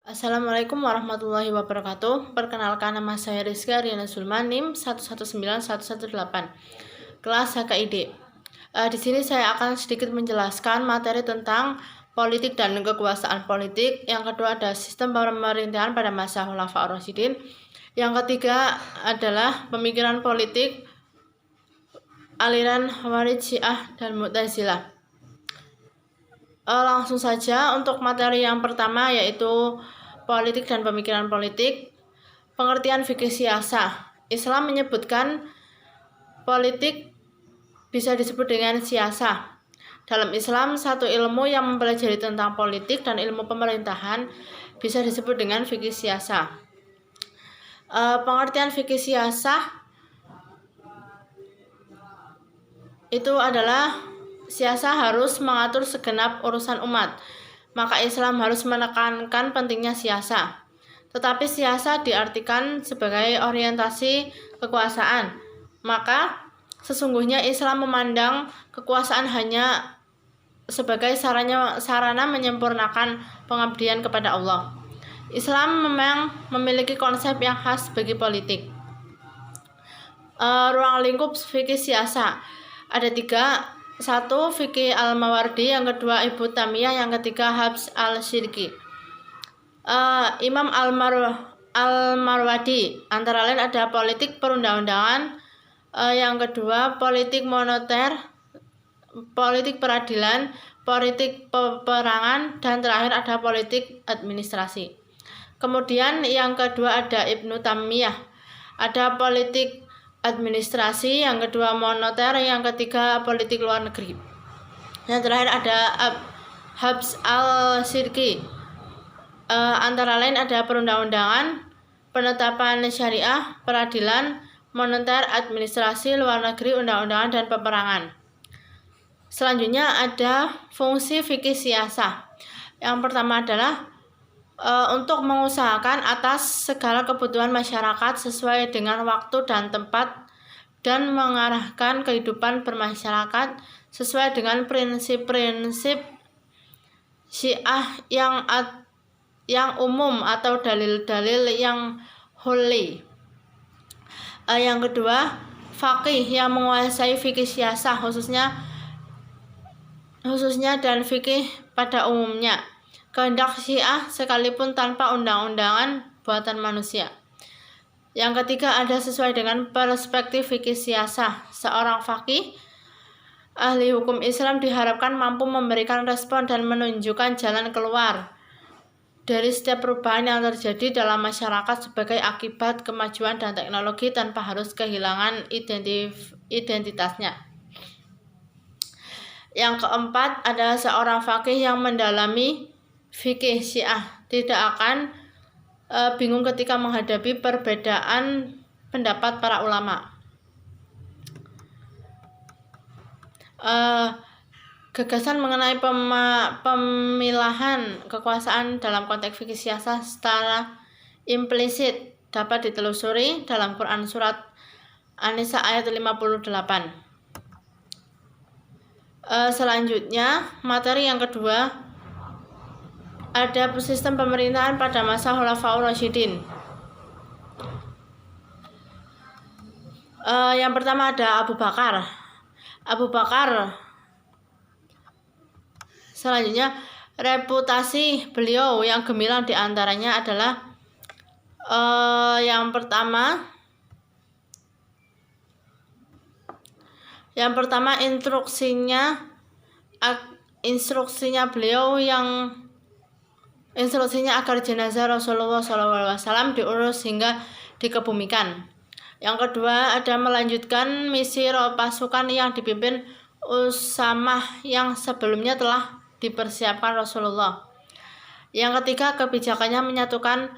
Assalamualaikum warahmatullahi wabarakatuh. Perkenalkan, nama saya Rizky Ariana Sulman, NIM 119118, kelas HKID. Di sini saya akan sedikit menjelaskan materi tentang politik dan kekuasaan politik. Yang kedua ada sistem pemerintahan pada masa Khulafaur Rasyidin. Yang ketiga adalah pemikiran politik aliran Khawarij, Syiah, dan Mu'tazilah. Langsung saja untuk materi yang pertama, yaitu politik dan pemikiran politik. Pengertian fikih siasah. Islam menyebutkan politik bisa disebut dengan siasah. Dalam Islam, satu ilmu yang mempelajari tentang politik dan ilmu pemerintahan bisa disebut dengan fikih siasah. Pengertian fikih siasah itu adalah siasah harus mengatur segenap urusan umat. Maka Islam harus menekankan pentingnya siasah. Tetapi siasah diartikan sebagai orientasi kekuasaan. Maka sesungguhnya Islam memandang kekuasaan hanya sebagai sarana menyempurnakan pengabdian kepada Allah. Islam memang memiliki konsep yang khas bagi politik. Ruang lingkup fikih siasah ada 3. 1. Fikih Al-Mawardi, yang kedua Ibnu Taimiyah, yang ketiga Habs al-Syirki. Imam Al-Marwadi, antara lain ada politik perundang-undangan, yang kedua politik moneter, politik peradilan, politik peperangan, dan terakhir ada politik administrasi. Kemudian yang kedua ada Ibnu Taimiyah, ada politik administrasi, yang kedua moneter, yang ketiga politik luar negeri. Yang terakhir ada Habs al-Syirki, antara lain ada perundang-undangan, penetapan syariah, peradilan, moneter, administrasi, luar negeri, undang-undangan, dan peperangan. Selanjutnya ada fungsi fikih siasah. Yang pertama adalah untuk mengusahakan atas segala kebutuhan masyarakat sesuai dengan waktu dan tempat, dan mengarahkan kehidupan bermasyarakat sesuai dengan prinsip-prinsip Syiah yang umum atau dalil-dalil yang huli. Yang kedua, faqih yang menguasai fikih siasah khususnya dan fikih pada umumnya. Kehendak Syiah sekalipun tanpa undang-undangan buatan manusia. Yang ketiga ada sesuai dengan perspektif fikih siasah. Seorang faqih, ahli hukum Islam, diharapkan mampu memberikan respon dan menunjukkan jalan keluar dari setiap perubahan yang terjadi dalam masyarakat sebagai akibat kemajuan dan teknologi tanpa harus kehilangan identitasnya. Yang keempat adalah seorang faqih yang mendalami fikih Syiah tidak akan bingung ketika menghadapi perbedaan pendapat para ulama. Gagasan mengenai pemilahan kekuasaan dalam konteks fikih siasah secara implisit dapat ditelusuri dalam Quran surat An-Nisa ayat 58. Selanjutnya, materi yang kedua ada sistem pemerintahan pada masa Khulafaur Rasyidin. Yang pertama ada Abu Bakar. Selanjutnya, reputasi beliau yang gemilang diantaranya adalah yang pertama instruksinya agar jenazah Rasulullah SAW diurus hingga dikebumikan. Yang kedua ada melanjutkan misi pasukan yang dipimpin Usamah yang sebelumnya telah dipersiapkan Rasulullah. Yang ketiga, kebijakannya menyatukan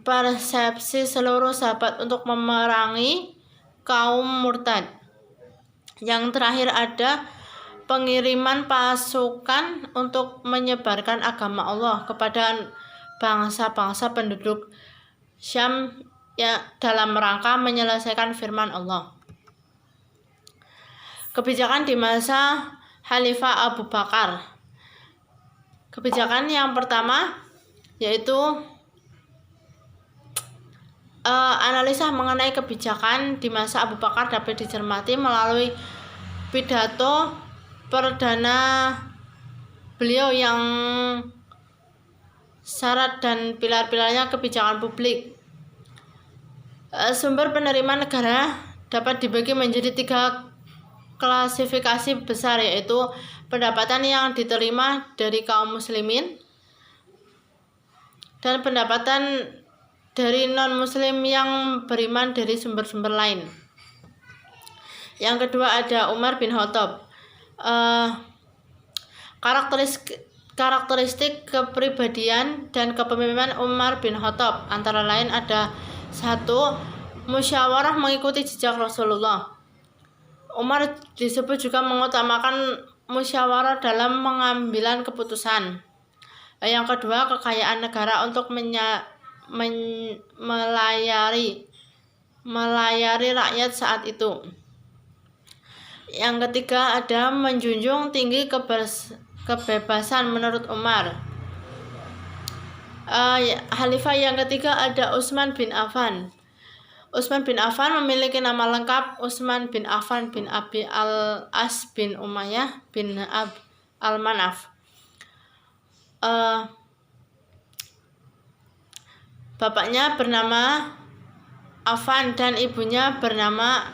persepsi seluruh sahabat untuk memerangi kaum murtad. Yang terakhir ada pengiriman pasukan untuk menyebarkan agama Allah kepada bangsa-bangsa penduduk Syam dalam rangka menyelesaikan firman Allah. Kebijakan di masa Khalifah Abu Bakar. Kebijakan yang pertama yaitu analisa mengenai kebijakan di masa Abu Bakar dapat dicermati melalui pidato perdana beliau yang syarat dan pilar-pilarnya kebijakan publik. Sumber penerimaan negara dapat dibagi menjadi 3 klasifikasi besar, yaitu pendapatan yang diterima dari kaum muslimin dan pendapatan dari non-muslim yang beriman dari sumber-sumber lain. Yang kedua ada Umar bin Khattab. Karakteristik kepribadian dan kepemimpinan Umar bin Khattab antara lain ada 1. Musyawarah mengikuti jejak Rasulullah. Umar disebut juga mengutamakan musyawarah dalam pengambilan keputusan. Yang kedua, kekayaan negara untuk melayari rakyat saat itu. Yang ketiga ada menjunjung tinggi kebebasan menurut Umar. Khalifah yang ketiga ada Utsman bin Affan. Utsman bin Affan memiliki nama lengkap Utsman bin Affan bin Abi al-As bin Umayyah bin al-Manaf. Bapaknya bernama Affan dan ibunya bernama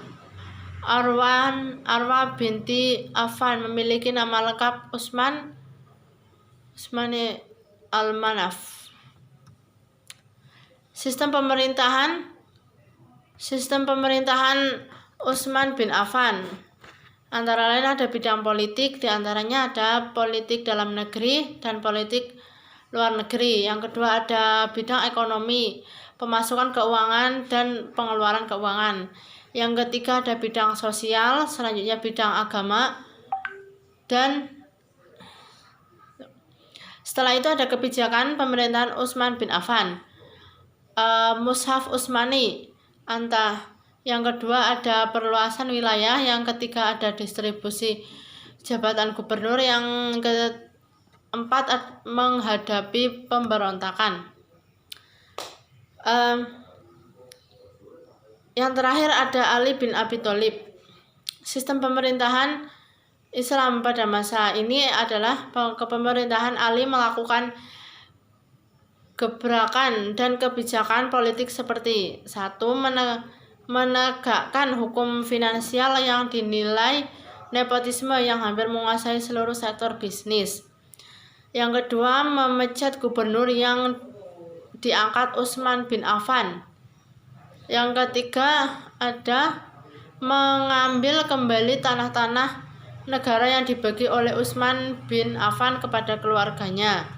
Arwa binti Affan, memiliki nama lengkap Utsman al-Manaf. Sistem pemerintahan Utsman bin Affan antara lain ada bidang politik, diantaranya ada politik dalam negeri dan politik luar negeri. Yang kedua ada bidang ekonomi, pemasukan keuangan dan pengeluaran keuangan. Yang ketiga ada bidang sosial, selanjutnya bidang agama, dan setelah itu ada kebijakan pemerintahan Utsman bin Affan. Mushaf Utsmani. Yang kedua ada perluasan wilayah, yang ketiga ada distribusi jabatan gubernur, yang keempat menghadapi pemberontakan. Yang terakhir ada Ali bin Abi Thalib. Sistem pemerintahan Islam pada masa ini adalah kepemerintahan Ali melakukan gebrakan dan kebijakan politik seperti 1. Menegakkan hukum finansial yang dinilai nepotisme yang hampir menguasai seluruh sektor bisnis. Yang kedua, memecat gubernur yang diangkat Utsman bin Affan. Yang ketiga ada mengambil kembali tanah-tanah negara yang dibagi oleh Utsman bin Affan kepada keluarganya.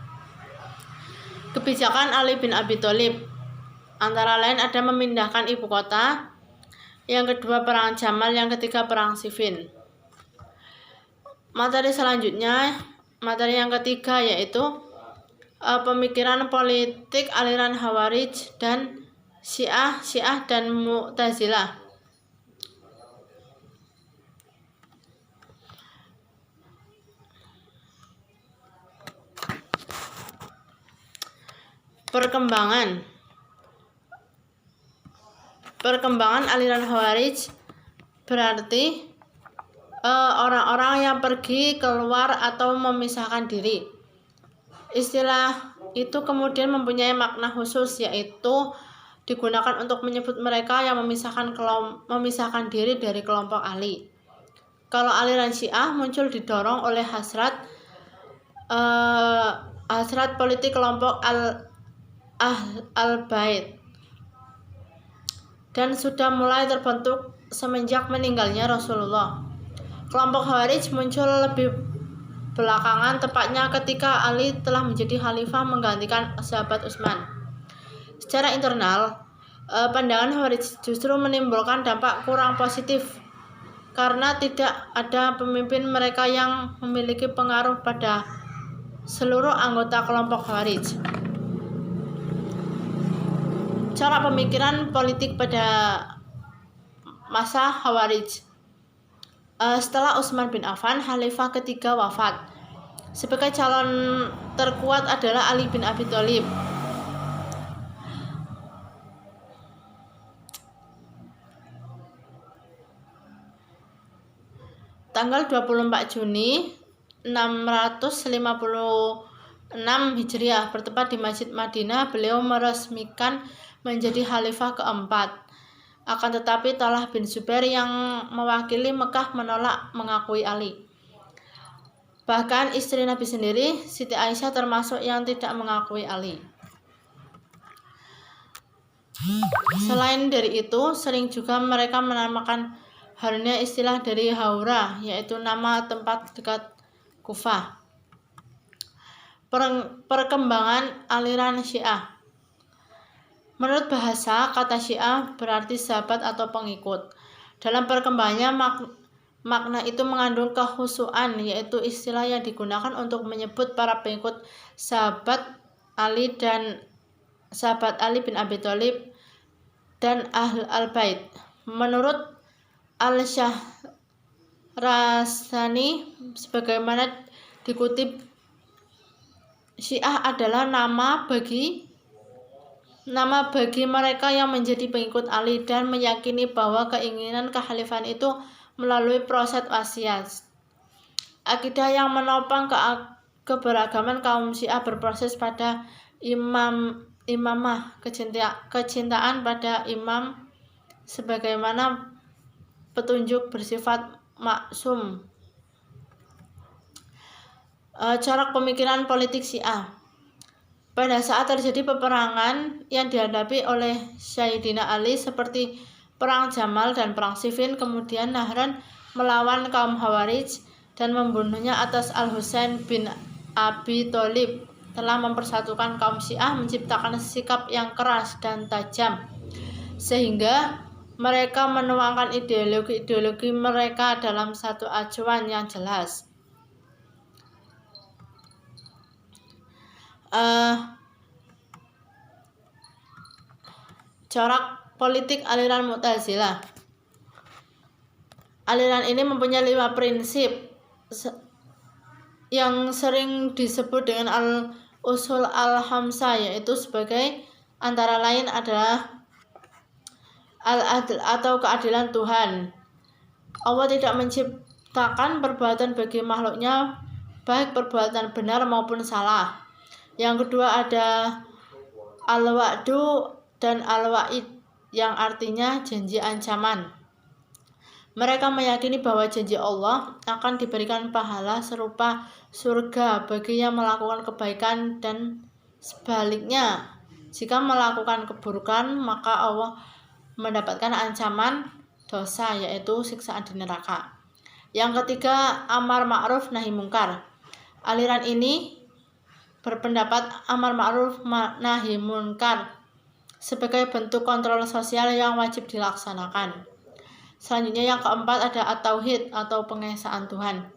Kebijakan Ali bin Abi Thalib antara lain ada memindahkan ibu kota, yang kedua perang Jamal, yang ketiga perang Siffin. Materi selanjutnya, materi yang ketiga yaitu pemikiran politik aliran Khawarij dan Syiah dan Mu'tazilah. Perkembangan aliran Khawarij berarti orang-orang yang pergi keluar atau memisahkan diri. Istilah itu kemudian mempunyai makna khusus, yaitu digunakan untuk menyebut mereka yang memisahkan diri dari kelompok Ali. Kalau aliran Syiah muncul didorong oleh hasrat politik kelompok Al-Bait dan sudah mulai terbentuk semenjak meninggalnya Rasulullah. Kelompok Khawarij muncul lebih belakangan, tepatnya ketika Ali telah menjadi khalifah menggantikan sahabat Utsman. Secara internal, pandangan Khawarij justru menimbulkan dampak kurang positif karena tidak ada pemimpin mereka yang memiliki pengaruh pada seluruh anggota kelompok Khawarij. Cara pemikiran politik pada masa Khawarij. Setelah Utsman bin Affan, khalifah ketiga wafat. Sebagai calon terkuat adalah Ali bin Abi Thalib. Tanggal 24 Juni 656 Hijriah, bertepat di Masjid Madinah, beliau meresmikan menjadi khalifah keempat. Akan tetapi Thalhah bin Zubair yang mewakili Mekah menolak mengakui Ali. Bahkan istri Nabi sendiri, Siti Aisyah, termasuk yang tidak mengakui Ali. Selain dari itu, sering juga mereka menamakan halnya istilah dari Haura, yaitu nama tempat dekat Kufah. Perkembangan aliran Syiah. Menurut bahasa, kata Syiah berarti sahabat atau pengikut. Dalam perkembangannya, makna itu mengandung kekhusyuan, yaitu istilah yang digunakan untuk menyebut para pengikut sahabat Ali bin Abi Thalib dan Ahl al-Bait. Menurut Al-Syahrastani, sebagaimana dikutip, Syiah adalah nama bagi mereka yang menjadi pengikut Ali dan meyakini bahwa keinginan kekhalifahan itu melalui proses wasiat. Akidah yang menopang keberagaman kaum Syiah berproses pada imamah, kecintaan pada imam sebagaimana petunjuk bersifat maksum. Corak pemikiran politik Syiah. Pada saat terjadi peperangan yang dihadapi oleh Sayyidina Ali seperti Perang Jamal dan Perang Siffin, kemudian Nahran melawan kaum Khawarij dan membunuhnya atas Al-Husain bin Abi Thalib, telah mempersatukan kaum Syiah, menciptakan sikap yang keras dan tajam, sehingga mereka menuangkan ideologi mereka dalam satu acuan yang jelas. Corak politik aliran Mu'tazilah. Aliran ini mempunyai 5 prinsip yang sering disebut dengan al-usul al-khamsah, yaitu sebagai antara lain adalah al-adl atau keadilan Tuhan. Allah tidak menciptakan perbuatan bagi makhluknya, baik perbuatan benar maupun salah. Yang kedua ada al-wa'du dan al-wa'id, yang artinya janji ancaman. Mereka meyakini bahwa janji Allah akan diberikan pahala serupa surga bagi yang melakukan kebaikan, dan sebaliknya, jika melakukan keburukan maka Allah mendapatkan ancaman dosa, yaitu siksaan di neraka. Yang ketiga, amar ma'ruf nahi mungkar. Aliran ini berpendapat amar ma'ruf nahi munkar sebagai bentuk kontrol sosial yang wajib dilaksanakan. Selanjutnya yang keempat ada at-tauhid atau pengesaan Tuhan.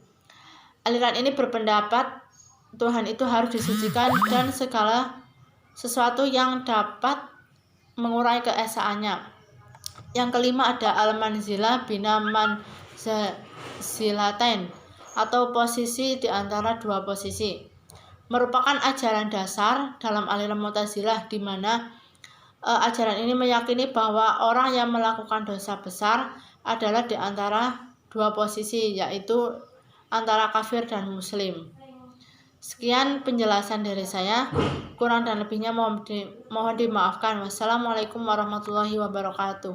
Aliran ini berpendapat Tuhan itu harus disucikan dan segala sesuatu yang dapat mengurai keesaannya. Yang kelima ada al-manzilah bina manzilatain atau posisi di antara dua posisi. Merupakan ajaran dasar dalam aliran Mu'tazilah, di mana ajaran ini meyakini bahwa orang yang melakukan dosa besar adalah di antara dua posisi, yaitu antara kafir dan muslim. Sekian penjelasan dari saya, kurang dan lebihnya mohon dimaafkan. Wassalamualaikum warahmatullahi wabarakatuh.